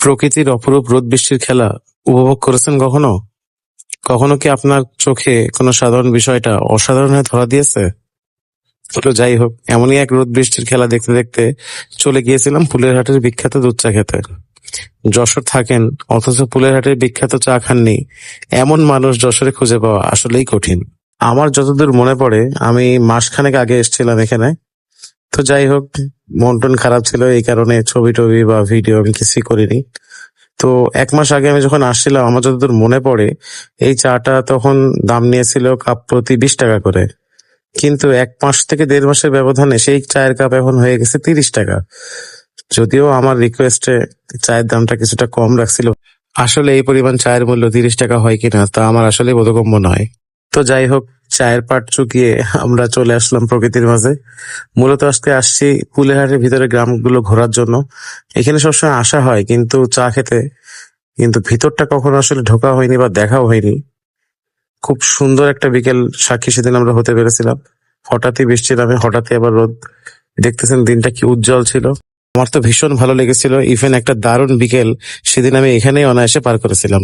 প্রকৃতির অপরূপ রোদ বৃষ্টির খেলা উপভোগ করেছেন কখনো? কখনো কি আপনার চোখে কোনো সাধারণ বিষয়টা অসাধারণ হয়ে ধরা দিয়েছে? তো যাই হোক, এমনই এক রোদ বৃষ্টির খেলা দেখতে দেখতে চলে গিয়েছিলাম ফুলেরহাটের বিখ্যাত দুধ চা খেতে। যশোর থাকেন অথচ ফুলেরহাটের বিখ্যাত চা খাননি, এমন মানুষ যশোরে খুঁজে পাওয়া আসলেই কঠিন। আমার যতদূর মনে পড়ে আমি মাসখানেক আগে এসেছিলাম এখানে। তো যাই হোক, মন টন খারাপ ছিল, এই কারণে ছবি টবি বা ভিডিও আমি কিছুই করিনি। তো ১ মাস আগে আমি যখন আসছিলাম, আমার যতদূর মনে পড়ে এই চাটা তখন দাম নিয়েছিল কাপ প্রতি ২০ টাকা করে। কিন্তু ১ মাস থেকে ১.৫ মাসের ব্যবধানে সেই চায়ের কাপ এখন হয়ে গেছে ৩০ টাকা। যদিও আমার রিকোয়েস্টে চায়ের দামটা কিছুটা কম রাখছিল, আসলে এই পরিমাণ চায়ের মূল্য ৩০ টাকা হয় কিনা তা আমার আসলে বোধগম্য নয়। তো যাই হোক, চায়ের পাট চুকিয়ে আমরা চলে আসলাম প্রকৃতির মাঝে। মূলত আজকে আসছি ফুলেরহাটের ভিতরে গ্রামগুলো ঘোরার জন্য। এখানে সবসময় আসা হয় কিন্তু চা খেতে, কিন্তু ভিতরটা কখনো আসলে ঢোকা হয়নি বা দেখাও হয়নি। খুব সুন্দর একটা বিকেল সাক্ষী সেদিন আমরা হতে পেরেছিলাম। হঠাৎই বৃষ্টি নামে, হঠাৎই আবার রোদ। দেখতেছেন দিনটা কি উজ্জ্বল ছিল। আমার তো ভীষণ ভালো লেগেছিল। ইভেন একটা দারুণ বিকেল সেদিন আমি এখানেই অনায়াসে পার করেছিলাম।